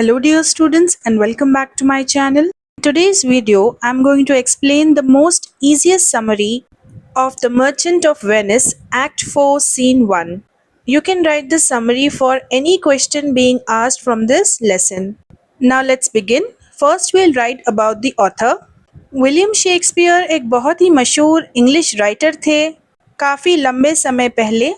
Hello dear students and welcome back to my channel. In today's video, I'm going to explain the most easiest summary of The Merchant of Venice Act 4 Scene 1. You can write the summary for any question being asked from this lesson. Now let's begin. First we'll write about the author. William Shakespeare एक बहुत ही मशहूर English writer थे। काफ़ी लंबे समय पहले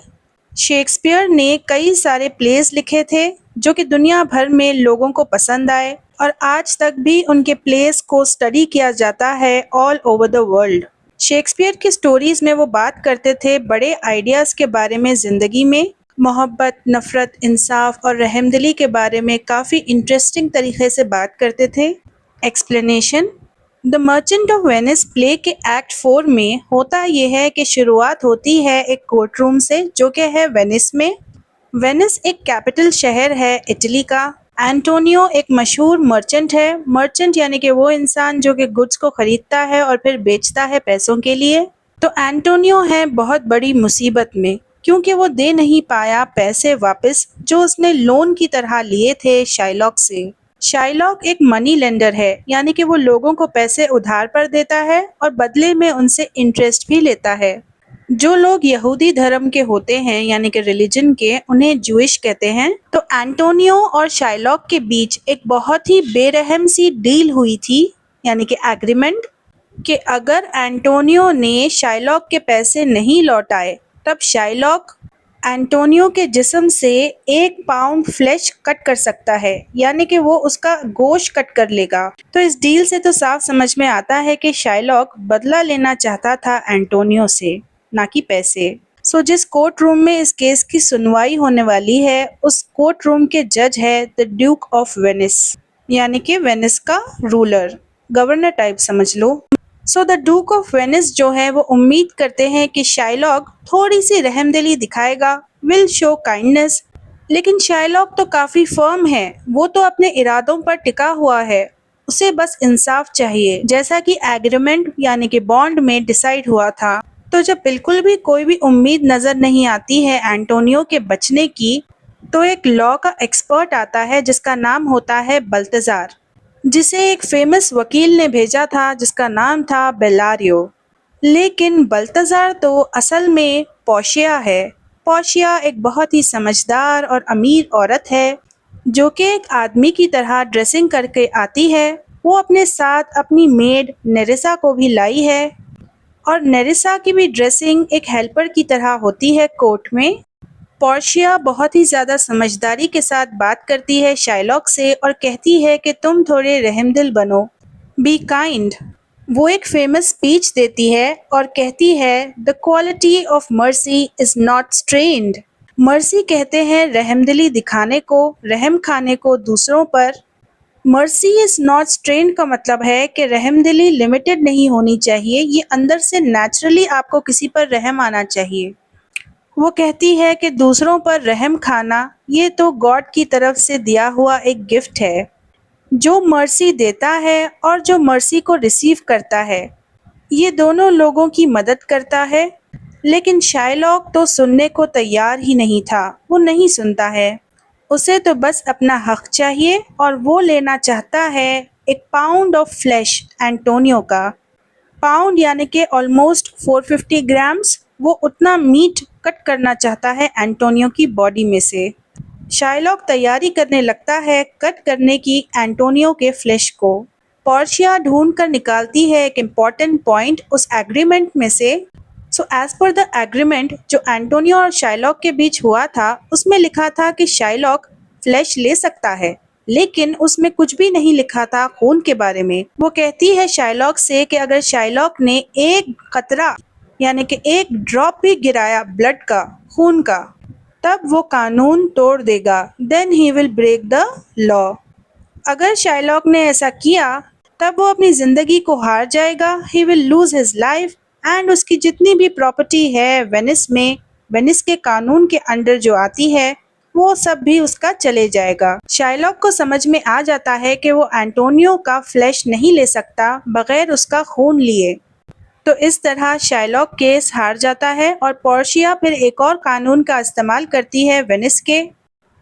Shakespeare ने कई सारे प्लेस लिखे थे जो कि दुनिया भर में लोगों को पसंद आए और आज तक भी उनके प्लेस को स्टडी किया जाता है all over the world. Shakespeare की स्टोरीज में वो बात करते थे बड़े आइडियाज़ के बारे में, ज़िंदगी में मोहब्बत, नफ़रत, इंसाफ और रहमदिली के बारे में काफ़ी इंटरेस्टिंग तरीके से बात करते थे। Explanation. The merchant of Venice play के एक्ट 4 में होता यह है कि शुरुआत होती है एक कोर्ट रूम से जो कि है वेनिस में। वेनिस एक कैपिटल शहर है इटली का। एंटोनियो एक मशहूर मर्चेंट है। मर्चेंट यानी कि वो इंसान जो कि गुड्स को ख़रीदता है और फिर बेचता है पैसों के लिए। तो एंटोनियो है बहुत बड़ी मुसीबत में क्योंकि वो दे नहीं पाया पैसे वापस जो उसने लोन की तरह लिए थे शाइलॉक से। शाइलॉक एक मनी लेंडर है यानी कि वो लोगों को पैसे उधार पर देता है और बदले में उनसे इंटरेस्ट भी लेता है। जो लोग यहूदी धर्म के होते हैं यानी कि रिलीजन के, उन्हें जूइश कहते हैं। तो एंटोनियो और शाइलॉक के बीच एक बहुत ही बेरहम सी डील हुई थी यानी कि एग्रीमेंट कि अगर एंटोनियो ने शाइलॉक के पैसे नहीं लौटाए तब शाइलॉक एंटोनियो के जिस्म से 1 पाउंड फ्लैश कट कर सकता है यानी कि वो उसका गोश्त कट कर लेगा। तो इस डील से तो साफ समझ में आता है कि शाइलॉक बदला लेना चाहता था एंटोनियो से, ना कि पैसे। जिस कोर्ट रूम में इस केस की सुनवाई होने वाली है उस कोर्ट रूम के जज है द ड्यूक ऑफ वेनिस यानी कि वेनिस का रूलर, गवर्नर टाइप समझ लो। द ड्यूक ऑफ वेनिस जो है वो उम्मीद करते हैं कि शाइलॉक थोड़ी सी रहमदिली दिखाएगा, विल शो काइंडनेस। लेकिन शाइलॉक तो काफ़ी फर्म है, वो तो अपने इरादों पर टिका हुआ है, उसे बस इंसाफ चाहिए जैसा कि एग्रीमेंट यानी कि बॉन्ड में डिसाइड हुआ था। तो जब बिल्कुल भी कोई भी उम्मीद नज़र नहीं आती है एंटोनियो के बचने की, तो एक लॉ का एक्सपर्ट आता है जिसका नाम होता है बल्तजार, जिसे एक फेमस वकील ने भेजा था जिसका नाम था बेलारियो। लेकिन बल्तजार तो असल में पोर्शिया है। पोर्शिया एक बहुत ही समझदार और अमीर औरत है जो कि एक आदमी की तरह ड्रेसिंग करके आती है। वो अपने साथ अपनी मेड नेरिसा को भी लाई है और नेरिसा की भी ड्रेसिंग एक हेल्पर की तरह होती है कोर्ट में। पोर्शिया बहुत ही ज़्यादा समझदारी के साथ बात करती है शाइलॉक से और कहती है कि तुम थोड़े रहमदिल बनो, बी काइंड। वो एक फेमस स्पीच देती है और कहती है the quality of mercy is not strained. Mercy कहते हैं रहमदिली दिखाने को, रहम खाने को दूसरों पर। मर्सी इज़ नॉट स्ट्रेन्ड का मतलब है कि रहमदिली लिमिटेड नहीं होनी चाहिए, ये अंदर से नेचुरली आपको किसी पर रहम आना चाहिए। वो कहती है कि दूसरों पर रहम खाना ये तो गॉड की तरफ से दिया हुआ एक गिफ्ट है। जो मर्सी देता है और जो मर्सी को रिसीव करता है ये दोनों लोगों की मदद करता है। लेकिन शाइलॉक तो सुनने को तैयार ही नहीं था, वो नहीं सुनता है। उसे तो बस अपना हक चाहिए और वो लेना चाहता है 1 पाउंड ऑफ फ्लैश एंटोनियो का। पाउंड यानी कि ऑलमोस्ट 450 ग्राम्स। वो उतना मीट कट करना चाहता है एंटोनियो की बॉडी में से। शाइलॉक तैयारी करने लगता है कट करने की एंटोनियो के फ्लैश को। पोर्शिया ढूंढ कर निकालती है एक इम्पॉर्टेंट पॉइंट उस एग्रीमेंट में से। एज पर द एग्रीमेंट जो एंटोनियो और शाइलॉक के बीच हुआ था उसमें लिखा था कि शाइलॉक फ्लैश ले सकता है, लेकिन उसमें कुछ भी नहीं लिखा था खून के बारे में। वो कहती है शाइलॉक से कि अगर शाइलॉक ने एक कतरा यानी कि एक ड्रॉप भी गिराया ब्लड का, खून का, तब वो कानून तोड़ देगा, then he will break the law. अगर शाइलॉक ने ऐसा किया तब वो अपनी ज़िंदगी को हार जाएगा, he will lose his life and उसकी जितनी भी प्रॉपर्टी है वेनिस में, वेनिस के कानून के अंडर जो आती है, वो सब भी उसका चले जाएगा। शाइलॉक को समझ में आ जाता है कि वो एंटोनियो का फ्लैश नहीं ले सकता बगैर उसका खून लिए। तो इस तरह शाइलॉक केस हार जाता है और पोर्शिया फिर एक और कानून का इस्तेमाल करती है वेनिस के।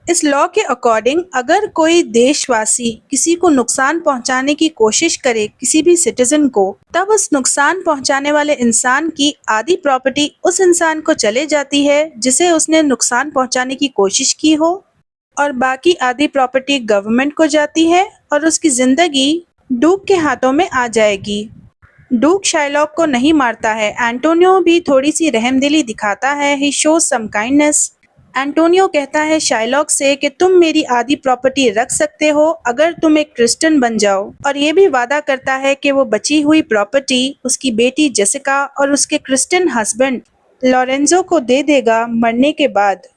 इस लॉ के अकॉर्डिंग अगर कोई देशवासी किसी को नुकसान पहुंचाने की कोशिश करे किसी भी सिटीजन को, तब उस नुकसान पहुंचाने वाले इंसान की आधी प्रॉपर्टी उस इंसान को चले जाती है जिसे उसने नुकसान पहुंचाने की कोशिश की हो, और बाकी आधी प्रॉपर्टी गवर्नमेंट को जाती है और उसकी जिंदगी डूक के हाथों में आ जाएगी। डूक शाइलॉक को नहीं मारता है, एंटोनियो भी थोड़ी सी रहमदिली दिखाता है, ही शोज सम काइंडनेस। एंटोनियो कहता है शाइलॉक से कि तुम मेरी आधी प्रॉपर्टी रख सकते हो अगर तुम एक क्रिश्चियन बन जाओ, और ये भी वादा करता है कि वो बची हुई प्रॉपर्टी उसकी बेटी जेसिका और उसके क्रिश्चियन हस्बैंड लॉरेंजो को दे देगा मरने के बाद।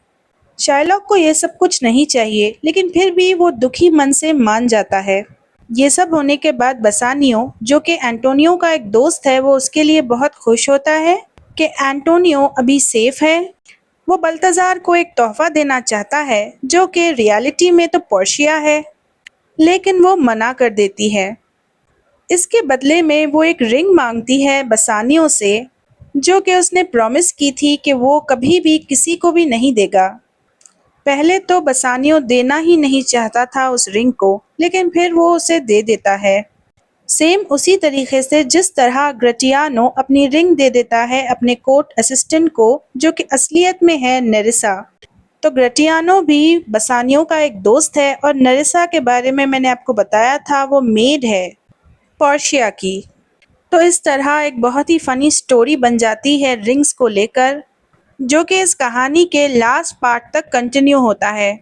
शाइलॉक को ये सब कुछ नहीं चाहिए, लेकिन फिर भी वो दुखी मन से मान जाता है। ये सब होने के बाद बसानियो, जो कि एंटोनियो का एक दोस्त है, वो उसके लिए बहुत खुश होता है कि एंटोनियो अभी सेफ है। वो बल्तजार को एक तोहफा देना चाहता है जो कि रियलिटी में तो पोर्शिया है, लेकिन वो मना कर देती है। इसके बदले में वो एक रिंग मांगती है बसानियो से, जो कि उसने प्रॉमिस की थी कि वो कभी भी किसी को भी नहीं देगा। पहले तो बसानियो देना ही नहीं चाहता था उस रिंग को, लेकिन फिर वो उसे दे देता है। सेम उसी तरीके से जिस तरह ग्रेटियानो अपनी रिंग दे देता है अपने कोर्ट असिस्टेंट को, जो कि असलियत में है नेरिसा। तो ग्रेटियानो भी बसानियो का एक दोस्त है, और नेरिसा के बारे में मैंने आपको बताया था, वो मेड है पोर्शिया की। तो इस तरह एक बहुत ही फनी स्टोरी बन जाती है रिंग्स को लेकर, जो कि इस कहानी के लास्ट पार्ट तक कंटिन्यू होता है।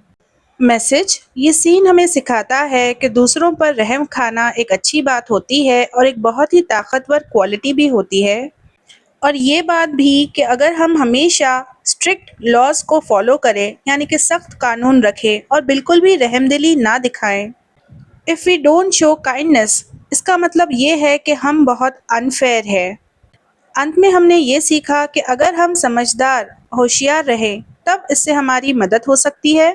मैसेज: ये सीन हमें सिखाता है कि दूसरों पर रहम खाना एक अच्छी बात होती है और एक बहुत ही ताकतवर क्वालिटी भी होती है। और ये बात भी कि अगर हम हमेशा स्ट्रिक्ट लॉज को फॉलो करें, यानी कि सख्त कानून रखें और बिल्कुल भी रहमदिली ना दिखाएं, if we don't show kindness, इसका मतलब ये है कि हम बहुत अनफेयर है। अंत में हमने ये सीखा कि अगर हम समझदार होशियार रहें तब इससे हमारी मदद हो सकती है,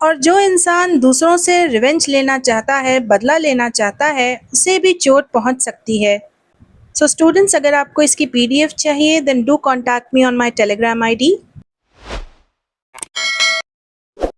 और जो इंसान दूसरों से रिवेंज लेना चाहता है, बदला लेना चाहता है, उसे भी चोट पहुंच सकती है। सो स्टूडेंट्स, अगर आपको इसकी PDF चाहिए then do contact me on my Telegram ID।